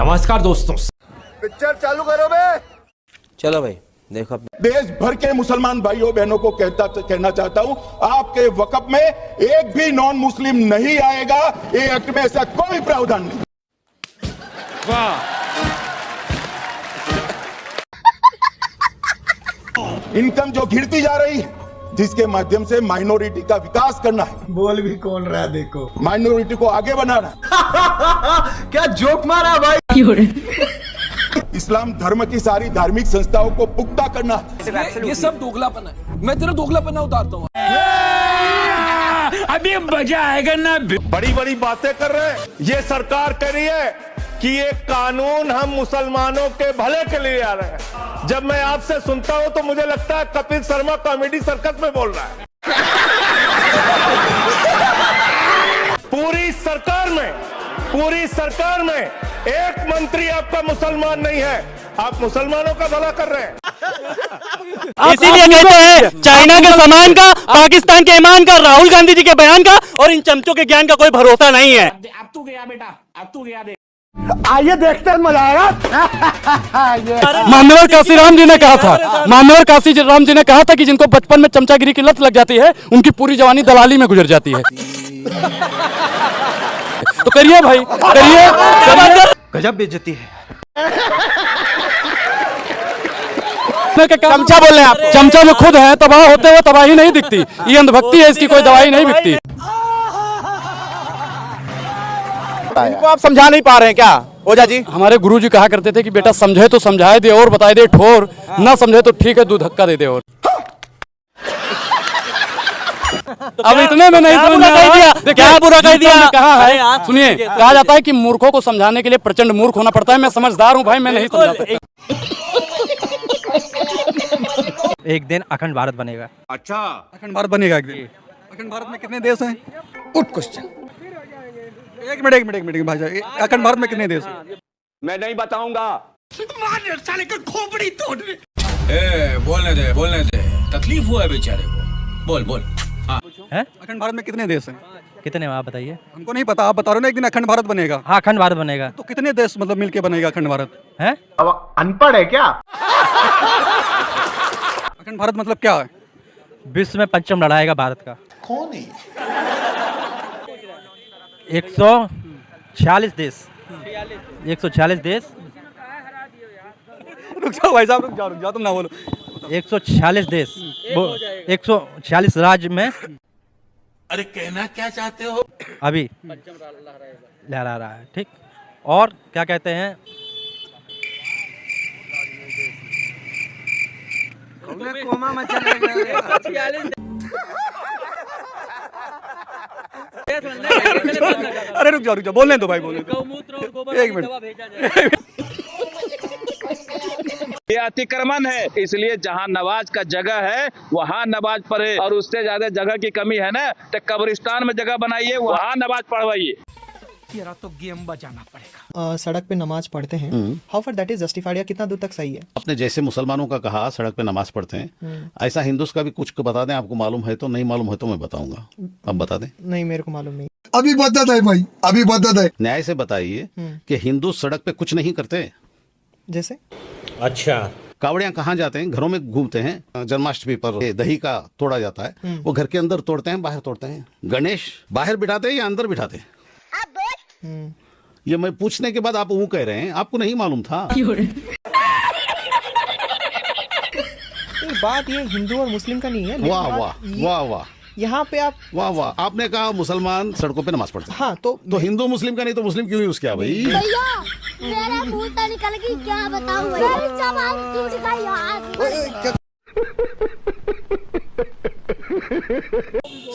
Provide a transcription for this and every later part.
नमस्कार दोस्तों, पिक्चर चालू करो बे। चलो भाई देखो। देश भर के मुसलमान भाइयों बहनों को कहना चाहता हूं, आपके वक़्फ में एक भी नॉन मुस्लिम नहीं आएगा। ये एक्ट में ऐसा कोई प्रावधान नहीं। इनकम जो गिरती जा रही है, जिसके माध्यम से माइनॉरिटी का विकास करना है। बोल भी कौन रहा है देखो, माइनॉरिटी को आगे बढ़ाना। क्या जोक मारा भाई। इस्लाम धर्म की सारी धार्मिक संस्थाओं को पुख्ता करना। ये सब दोगलापन है, मैं तेरा दोगलापन उतारता हूँ। अभी मजा आएगा ना। बड़ी बड़ी बातें कर रहे हैं। ये सरकार कह रही है कि ये कानून हम मुसलमानों के भले के लिए आ रहे हैं। जब मैं आपसे सुनता हूं तो मुझे लगता है कपिल शर्मा कॉमेडी सर्कस में बोल रहा है। पूरी सरकार में एक मंत्री आपका मुसलमान नहीं है। आप मुसलमानों का भला कर रहे हैं। इसीलिए कहते हैं चाइना के सामान का, पाकिस्तान के ईमान का, राहुल गांधी जी के बयान का और इन चमचों के ज्ञान का कोई भरोसा नहीं है। अब तू गया बेटा, अब तू गया। आइए देखते हैं, मजा आएगा। मान्यवर काशीराम जी ने कहा था, मान्यवर काशीराम जी ने कहा था कि जिनको बचपन में चमचागिरी की लत लग जाती है, उनकी पूरी जवानी दलाली में गुजर जाती है। तो करिए भाई, करिए। गजब बेइज्जती है। चमचा बोल रहे हैं आप। चमचा जो खुद है, तबाह होते हुए तबाही नहीं दिखती। ये अंधभक्ति है, इसकी कोई दवाई नहीं बिकती। इनको आप समझा नहीं पा रहे हैं क्या ओझा जी? हमारे गुरुजी कहा करते थे कि बेटा समझे तो समझाए दे और बताए दे ठोर, ना समझे तो ठीक है दूध धक्का दे दे और। अब इतने में नहीं समझ में आया। क्या बुरा कह दिया? कहा है, सुनिए, कहा जाता है कि मूर्खों को समझाने के लिए प्रचंड मूर्ख होना पड़ता है। मैं समझदार हूँ भाई, मैं नहीं समझा सकता। एक दिन अखंड भारत बनेगा। अच्छा, अखंड भारत बनेगा एक दिन। अखंड भारत में कितने देश हैं? Good question. एक मिनट भाई साहब, अखंड भारत में कितने देश हैं? मैं नहीं बताऊंगा। साले का खोपड़ी तोड़। बोलने दे, तकलीफ हुआ है बेचारे को। बोल। है? अखंड भारत में कितने देश हैं? कितने आप बताइए। हमको नहीं पता, आप बता रहे हो ना एक दिन अखंड भारत बनेगा। हाँ, अखंड भारत बनेगा। तो कितने देश मतलब मिलके बनेगा अखंड भारत? है? अनपढ़ है क्या? अखंड भारत मतलब क्या है? विश्व में पंचम लड़ाएगा भारत का। कौन है? 146 देश। 146 देश। रुक जाओ भाई साहब, रुक जाओ, तुम ना बोलो। 146 देश, 146 राज्य में। अरे कहना क्या चाहते हो? अभी लहरा रहा है, ठीक। और क्या कहते हैं, अरे रुक जाओ, बोलने दो भाई, बोलने दो। एक मिनट। ये अतिक्रमण है, इसलिए जहाँ नमाज का जगह है वहाँ नमाज पढ़े, और उससे ज्यादा जगह की कमी है ना तो कब्रिस्तान में जगह बनाइए, वहाँ नमाज पढ़वाइए। तेरा तो गेम बजाना पड़ेगा। सड़क पे नमाज पढ़ते हैं, how for that is justified, या कितना दूर तक सही है? आपने जैसे मुसलमानों का कहा सड़क पे नमाज पढ़ते हैं, ऐसा हिंदुओं का भी कुछ बता दें। आपको मालूम है तो, नहीं मालूम है तो मैं बताऊंगा। अब बता दें। नहीं, मेरे को मालूम नहीं। अभी बता दे भाई, अभी बता दे। न्याय से बताइए कि हिंदू सड़क पे कुछ नहीं करते। जैसे? अच्छा, कावड़ियां कहाँ जाते हैं? घरों में घूमते हैं। जन्माष्टमी पर दही का तोड़ा जाता है, वो घर के अंदर तोड़ते हैं, बाहर तोड़ते हैं। गणेश बाहर बिठाते हैं या अंदर बिठाते हैं? ये मैं पूछने के बाद आप वो कह रहे हैं, आपको नहीं मालूम था। बात ये हिंदू और मुस्लिम का नहीं है। वाह वाह वाह वाह, यहाँ पे आप वाह वाह, आपने कहा मुसलमान सड़कों पे नमाज पढ़ते हैं। हाँ, तो हिंदू मुस्लिम का नहीं तो मुस्लिम क्यों यूज किया भाई? भैया मेरा मुंह तो निकल गई, क्या बताऊं भैया। जवान क्यों सिखाई यार?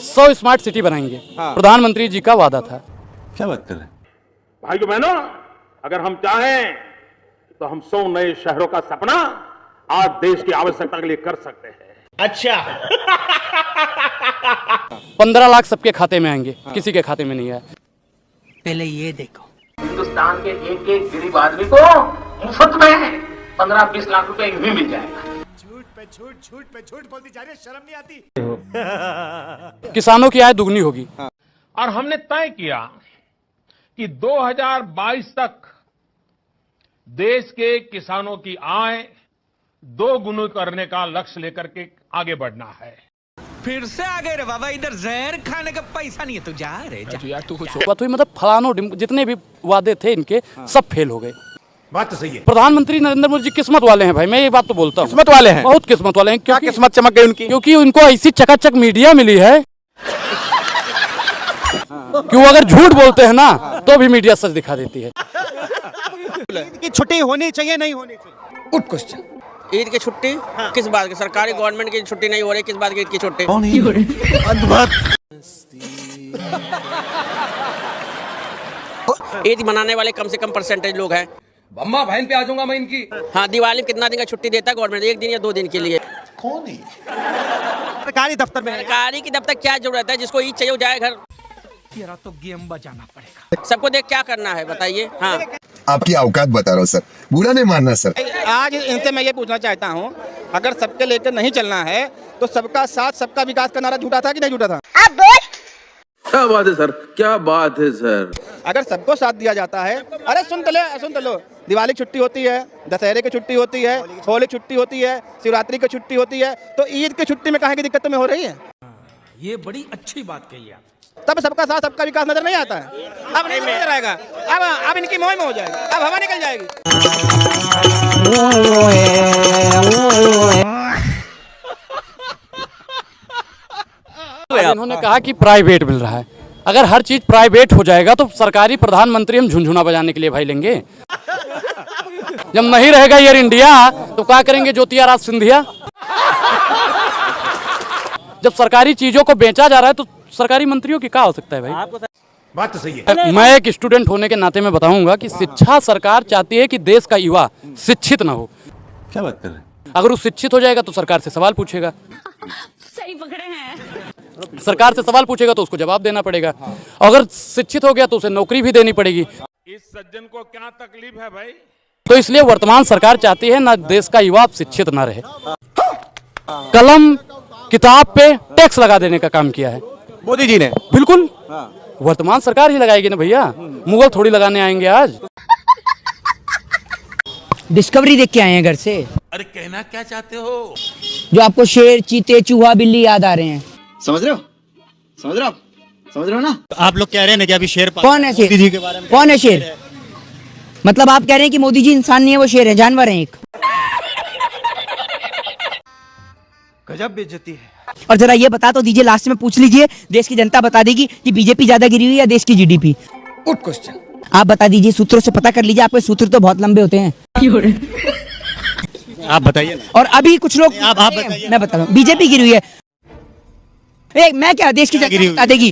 100 स्मार्ट सिटी बनाएंगे, प्रधानमंत्री जी का वादा था। क्या बात कर रहे हैं? भाइयों बहनों, अगर हम चाहें तो हम 100 नए शहरों का सपना आज देश की आवश्यकता के लिए कर सकते हैं। अच्छा। 15 लाख सबके खाते में आएंगे, किसी के खाते में नहीं है। पहले ये देखो, हिंदुस्तान के एक एक गरीब आदमी को मुफ्त में 15-20 लाख रुपए यूं ही मिल जाएगा। झूठ पे झूठ बोलती जा रही है, शर्म नहीं आती। किसानों की आय दुगनी होगी। और हमने तय किया कि 2022 तक देश के किसानों की आय 2 गुना करने का लक्ष्य लेकर के आगे बढ़ना है। फिर से आ गए रे बाबा, इधर जहर खाने का पैसा नहीं है, तू जा रे जा। यार तू कुछ बात हुई, मतलब फलानो जितने भी वादे थे इनके सब फेल हो गए। बात तो सही है। प्रधानमंत्री नरेंद्र मोदी जी किस्मत वाले हैं भाई, मैं ये बात तो बोलता हूँ। किस्मत वाले हैं, बहुत किस्मत वाले हैं। क्या किस्मत चमक गई उनकी? क्योंकि उनको ऐसी चकाचक मीडिया मिली है कि वो अगर झूठ बोलते हैं ना तो भी मीडिया सच दिखा देती है। की छुट्टी होनी चाहिए नहीं होनी चाहिए? Good question. ईद की छुट्टी किस बात की? सरकारी गवर्नमेंट की छुट्टी नहीं हो रही, किस बात की ईद की छुट्टी? ईद मनाने वाले कम से कम परसेंटेज लोग हैं। अम्मा बहन पे आ जाऊंगा मैं इनकी। हाँ, दिवाली कितना दिन का छुट्टी देता है गवर्नमेंट? 1 दिन या 2 दिन के लिए। कौन है? सरकारी दफ्तर में। सरकारी की दफ्तर क्या जरूरत है? जिसको ईद चाहिए वो जाए घर। तेरा तो गेम बजाना पड़ेगा। सबको देख क्या करना है बताइए? हाँ, आपकी औकात बता रहा हूँ सर, बुरा नहीं मानना सर। आज इनसे मैं ये पूछना चाहता हूँ, अगर सबके लेकर नहीं चलना है तो सबका साथ सबका विकास का नारा झूठा था कि नहीं झूठा था? क्या बात है सर, क्या बात है सर। अगर सबको साथ दिया जाता है, अरे सुन तो लो, दिवाली छुट्टी होती है, दशहरे की छुट्टी होती है, होली छुट्टी होती है, शिवरात्रि की छुट्टी होती है, तो ईद की छुट्टी में काहे की दिक्कत तुम्हें हो रही है? ये बड़ी अच्छी बात कही है। तब सबका साथ सबका विकास नजर नहीं आता है। अब नहीं नजर आएगा, अब इनकी मोह में हो जाएगी, अब हवा निकल जाएगी। इन्होंने कहा कि प्राइवेट मिल रहा है। अगर हर चीज प्राइवेट हो जाएगा तो सरकारी प्रधानमंत्री हम झुनझुना बजाने के लिए भाई लेंगे। जब नहीं रहेगा एयर इंडिया तो क्या करेंगे ज्योतिरादित्य सिंधिया? जब सरकारी चीजों को बेचा जा रहा है तो सरकारी मंत्रियों की क्या हो सकता है भाई? बात तो सही है। मैं एक स्टूडेंट होने के नाते में बताऊंगा कि शिक्षा सरकार चाहती है कि देश का युवा शिक्षित ना हो। क्या बात कर रहे हैं? अगर वो शिक्षित हो जाएगा तो सरकार से सवाल पूछेगा। सही पकड़े हैं। सरकार से सवाल पूछेगा तो उसको जवाब देना पड़ेगा। अगर शिक्षित हो गया तो उसे नौकरी भी देनी पड़ेगी। इस सज्जन को क्या तकलीफ है भाई? तो इसलिए वर्तमान सरकार चाहती है ना देश का युवा शिक्षित ना रहे। कलम किताब पे टैक्स लगा देने का काम किया है मोदी जी ने। बिल्कुल, वर्तमान सरकार ही लगाएगी ना भैया, मुगल थोड़ी लगाने आएंगे आज। डिस्कवरी देख के आए हैं घर से। अरे कहना क्या चाहते हो? जो आपको शेर, चीते, चूहा, बिल्ली याद आ रहे हैं। समझ रहे हो ना? आप लोग कह रहे हैं कि अभी शेर कौन है शेर? मोदी जी के बारे में कौन है शेर? मतलब आप कह रहे हैं कि मोदी जी इंसान नहीं है, वो शेर है, जानवर है एक। गजब बेइज्जती है। और जरा ये बता तो दीजिए, लास्ट में पूछ लीजिए, देश की जनता बता देगी कि बीजेपी ज्यादा गिरी हुई है या देश की जीडीपी? Good question. आप बता दीजिए, सूत्रों से पता कर लीजिए, आपके सूत्र तो बहुत लंबे होते हैं। आप बताइए ना। और अभी कुछ लोग आप बताइए। मैं बता रहा हूँ, बीजेपी गिरी हुई है। मैं क्या, देश की जनता बता देगी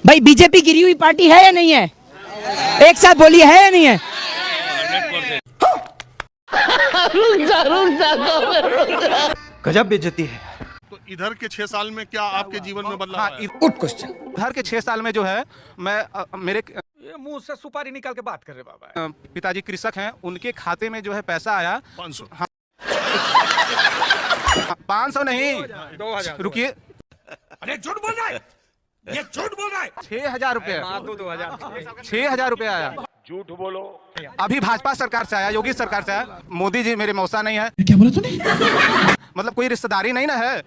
भाई बीजेपी गिरी हुई पार्टी है या नहीं है? एक साथ बोलिए, है या नहीं है? गजब बेइज्जती है। तो इधर के 6 साल में क्या आपके जीवन में बदलाव आया? Good question. इधर के 6 साल में जो है, मैं मेरे ये मुंह से सुपारी निकाल के बात कर रहे बाबा। पिताजी कृषक हैं, उनके खाते में जो है पैसा आया 500। 500 नहीं, 2000। रुकिए, अरे झूठ बोल रहा है, ये झूठ बोल रहा है। 6,000 रुपए। 6,000 रुपए आया। झूठ बोलो। अभी भाजपा सरकार से आया, योगी सरकार से आया। मोदी जी मेरे मौसा नहीं है। क्या बोला तूने? मतलब कोई रिश्तेदारी नहीं ना है।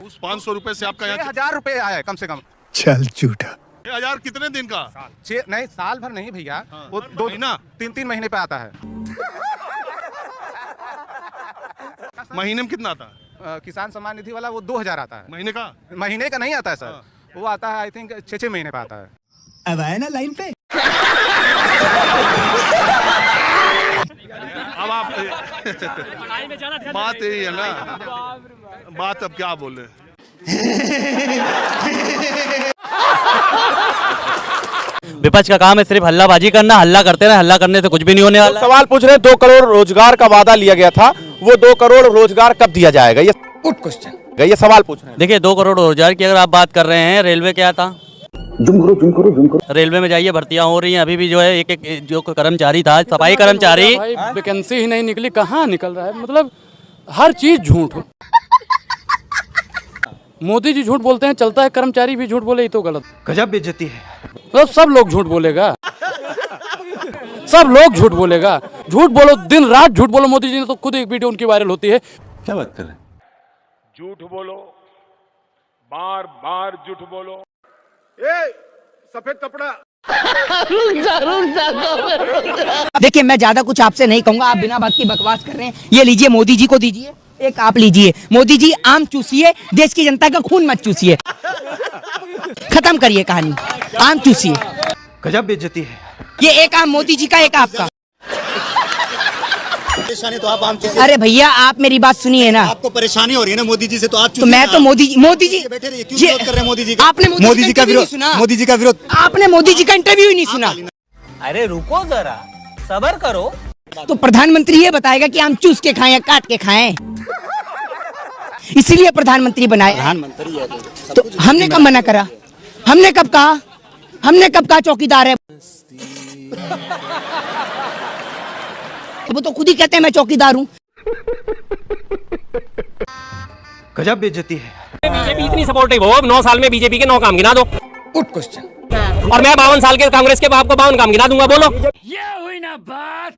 उस 500 रुपए से आपका 6,000 रुपए आया है कम से कम। चल झूठा। 6,000 कितने दिन का? नहीं, साल भर नहीं भैया, वो 2-3 महीने पे आता है। महीने में कितना आता है? किसान सम्मान निधि वाला वो 2,000 आता है। महीने का? महीने का नहीं आता है सर, वो आता है आई थिंक 6-6 महीने पे आता है। अब आए ना लाइन पे। अब आप बात यही है ना, बात अब क्या बोले। विपक्ष का काम है सिर्फ हल्लाबाजी करना, हल्ला करते रहे, हल्ला करने से कुछ भी नहीं होने वाला। सवाल पूछ रहे हैं, 2 करोड़ रोजगार का वादा लिया गया था, वो 2 करोड़ रोजगार कब दिया जाएगा? ये गुड क्वेश्चन। ये सवाल पूछ रहे हैं। देखिए 2 करोड़ रोजगार की अगर आप बात कर रहे हैं, रेलवे क्या था? जुम करो। रेलवे में जाइए, भर्तियां हो रही हैं अभी भी। जो है एक जो कर्मचारी था, सफाई कर्मचारी, वैकेंसी ही नहीं निकली, कहाँ निकल रहा है? मतलब हर चीज झूठ। मोदी जी झूठ बोलते हैं, चलता है, कर्मचारी भी झूठ बोले, ये तो गलत। गजब बेइज्जती है। तो सब लोग झूठ बोलेगा। सब लोग झूठ बोलेगा। झूठ बोलो, दिन रात झूठ बोलो। मोदी जी ने तो खुद एक वीडियो उनकी वायरल होती है। क्या बात कर रहे हैं? झूठ बोलो, बार बार झूठ बोलो। सफेद कपड़ा। देखिए, मैं ज्यादा कुछ आपसे नहीं कहूंगा, आप बिना बात की बकवास कर रहे हैं। ये लीजिए, मोदी जी को दीजिए, एक आप लीजिए। मोदी जी आम चूसिए, देश की जनता का खून मत चूसिए। खत्म करिए कहानी, आम चूसिए। गजब बेइज्जती है। ये एक आम मोदी जी का, एक आपका। परेशानी तो आप आम चूसिए। अरे भैया, आप मेरी बात सुनिए ना। आपको परेशानी हो रही है ना मोदी जी से, तो आप तो मैं तो मोदी जी बैठे रहिए। क्यों विरोध कर रहे हैं मोदी जी का? आपने मोदी जी का विरोध, मोदी जी का विरोध। आपने मोदी जी का इंटरव्यू ही नहीं सुना। अरे रुको जरा, सब्र करो। तो प्रधानमंत्री ये बताएगा कि आम चूस के खाएं या काट के खाएं। इसीलिए प्रधानमंत्री बनाए। प्रधानमंत्री है तो हमने कब मना करा? हमने कब कहा? हमने कब कहा चौकीदार है? वो तो खुद ही कहते हैं मैं चौकीदार हूँ। गजब बेइज्जती है। बीजेपी इतनी सपोर्टिव हो, 9 साल में बीजेपी के 9 काम गिना दो। Good question. और मैं 52 साल के कांग्रेस के आपको 52 काम गिना दूंगा। बोलो। ये हुई ना बात।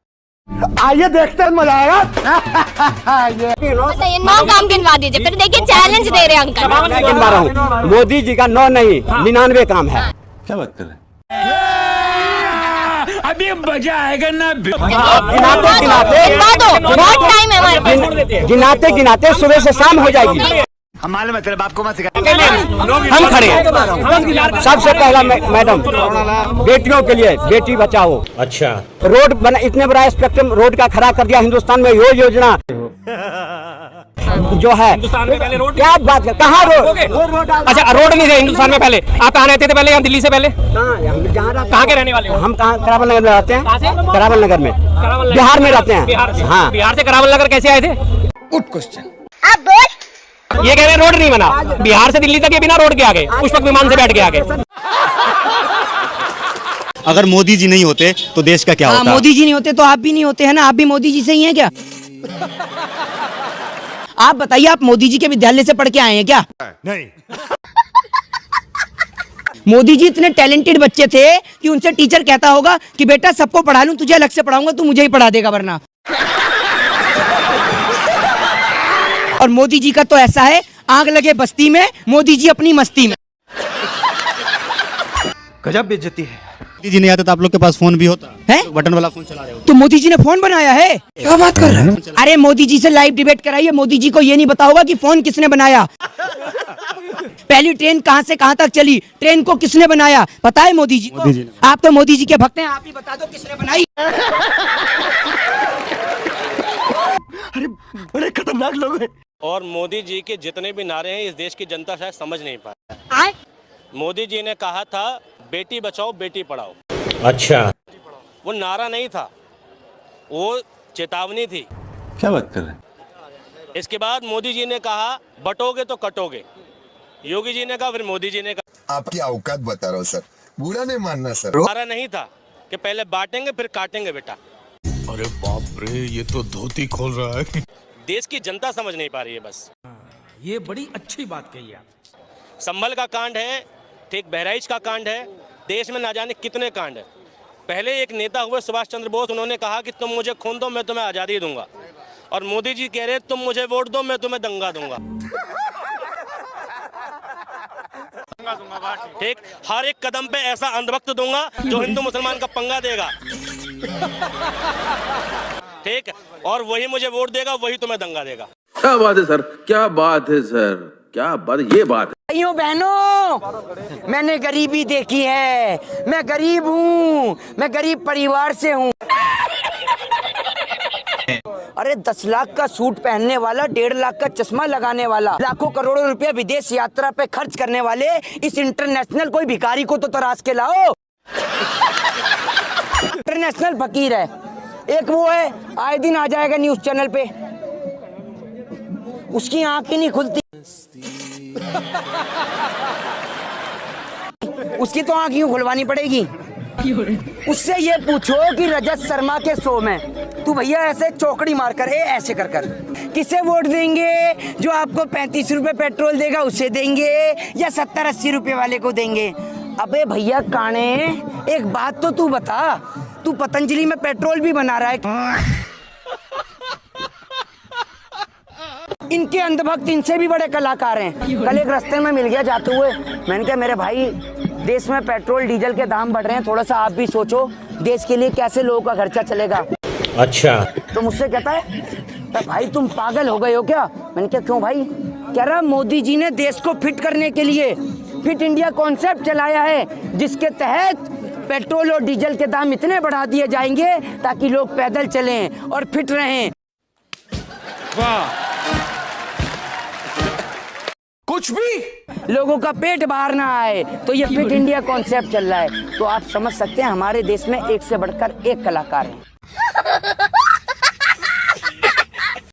आइए देखते हैं, मजा आएगा। बताइए, 9 काम गिनवा दीजिए। फिर देखिए, चैलेंज दे रहे हैं अंकल। मैं गिनवा रहा हूँ, मोदी जी का 9 नहीं 99 काम है। क्या बात कर रहे हैं? अभी मजा आएगा ना। गिनाते बहुत टाइम है हमारे पास। गिनाते गिनाते सुबह से शाम हो जाएगी। हमारे मतलब आपको मत सिखा। हम खड़े हैं। सबसे पहला मैडम, बेटियों के लिए बेटी बचाओ। अच्छा, रोड बना, इतने बड़ा स्पेक्ट्रम रोड का खड़ा कर दिया हिंदुस्तान में। यो योजना जो है, क्या बात है, कहाँ रोड? अच्छा, रोड नहीं थे हिंदुस्तान में पहले। आप कहाँ रहते थे पहले? यहाँ दिल्ली से पहले कहाँ के रहने वाले हो? हम कहाँ, करावल नगर में रहते हैं। करावल नगर में, बिहार में रहते हैं। हाँ, बिहार से करावल नगर कैसे आए थे? Good question. ये कह रहे हैं रोड नहीं बना। बिहार से दिल्ली तक ये बिना रोड के आ गए, पुष्पक विमान से बैठ के आ गए। अगर मोदी जी नहीं होते तो देश का क्या होता? मोदी जी नहीं होते तो आप भी नहीं होते है ना। आप भी मोदी जी से ही हैं क्या? आप बताइए, आप मोदी जी के विद्यालय से पढ़ के आए हैं क्या? नहीं। मोदी जी इतने टैलेंटेड बच्चे थे कि उनसे टीचर कहता होगा कि बेटा सबको पढ़ा लूं, तुझे अलग से पढ़ाऊंगा, तू मुझे ही पढ़ा देगा वरना। और मोदी जी का तो ऐसा है, आग लगे बस्ती में, मोदी जी अपनी मस्ती में। गजब बेइज्जती है। मोदी जी नहीं आते तो आप लोग के पास फोन भी होता है? बटन वाला फोन चला रहे हो तो मोदी जी ने फोन बनाया है? क्या बात कर रहे हैं? अरे मोदी जी से लाइव डिबेट कराइए। मोदी जी को ये नहीं पता होगा कि फोन किसने बनाया। पहली ट्रेन कहां से कहां तक चली, ट्रेन को किसने बनाया, पता है मोदी जी को? आप तो मोदी जी के भक्त हैं, आप ही बता दो किसने बनाई। अरे बड़े खतरनाक लोग हैं। और मोदी जी के जितने भी नारे हैं, इस देश की जनता शायद समझ नहीं पाए। मोदी जी ने कहा था बेटी बचाओ बेटी पढ़ाओ। अच्छा, वो नारा नहीं था, वो चेतावनी थी। क्या बात कर रहे हैं? इसके बाद मोदी जी ने कहा बटोगे तो कटोगे। योगी जी ने कहा, फिर मोदी जी ने कहा। आपकी औकात बता रहा हूँ सर, बुरा नहीं मानना सर। नारा नहीं था कि पहले बांटेंगे फिर काटेंगे बेटा। अरे बाप रे, ये तो धोती खोल रहा है। देश की जनता समझ नहीं पा रही है बस। ये बड़ी अच्छी बात कही आप। संभल का कांड है, ठीक बहराइच का कांड है, देश में ना जाने कितने कांड है। पहले एक नेता हुए सुभाष चंद्र बोस, उन्होंने कहा कि तुम मुझे खून दो मैं तुम्हें आज़ादी दूंगा। और मोदी जी कह रहे तुम मुझे वोट दो मैं तुम्हें दंगा दूंगा। ठीक, हर एक कदम पे ऐसा अंधभक्त दूंगा जो हिंदू मुसलमान का पंगा देगा। ठीक, और वही मुझे वोट देगा, वही तुम्हें दंगा देगा। क्या बात है सर, क्या बात है सर, क्या बात, ये बात है। भाइयों बहनों, मैंने गरीबी देखी है। मैं गरीब हूँ, मैं गरीब परिवार से हूँ। अरे 10 लाख का सूट पहनने वाला, 1.5 लाख का चश्मा लगाने वाला, लाखों करोड़ों रुपया विदेश यात्रा पे खर्च करने वाले इस इंटरनेशनल कोई भिखारी को तो तराश के लाओ। इंटरनेशनल फकीर है एक, वो है आए दिन आ जाएगा न्यूज चैनल पे, उसकी आंख ही नहीं खुलती। उसकी तो आंख यूं खुलवानी पड़ेगी। उससे ये पूछो कि रजत शर्मा के शो में तू भैया ऐसे चौकड़ी मारकर ऐसे कर कर किसे वोट देंगे? जो आपको 35 रुपए पेट्रोल देगा उसे देंगे या 70-80 रुपए वाले को देंगे? अबे भैया काने, एक बात तो तू बता, तू पतंजलि में पेट्रोल भी बना रहा है। इनके अंधभक्त इनसे भी बड़े कलाकार हैं। कल एक रास्ते में मिल गया जाते हुए, मैंने कहा मेरे भाई देश में पेट्रोल डीजल के दाम बढ़ रहे हैं, थोड़ा सा आप भी सोचो देश के लिए कैसे लोगों का खर्चा चलेगा। अच्छा। तो मुझसे कहता है तो भाई तुम पागल हो गए हो क्या? मैंने कहा क्यों भाई? कह रहा मोदी जी ने देश को फिट करने के लिए फिट इंडिया कॉन्सेप्ट चलाया है, जिसके तहत पेट्रोल और डीजल के दाम इतने बढ़ा दिए जाएंगे ताकि लोग पैदल चलें और फिट रहें। वाह, कुछ भी लोगों का पेट बाहर ना आए, तो ये फिट इंडिया कॉन्सेप्ट चल रहा है। तो आप समझ सकते हैं हमारे देश में एक से बढ़कर एक कलाकार हैं।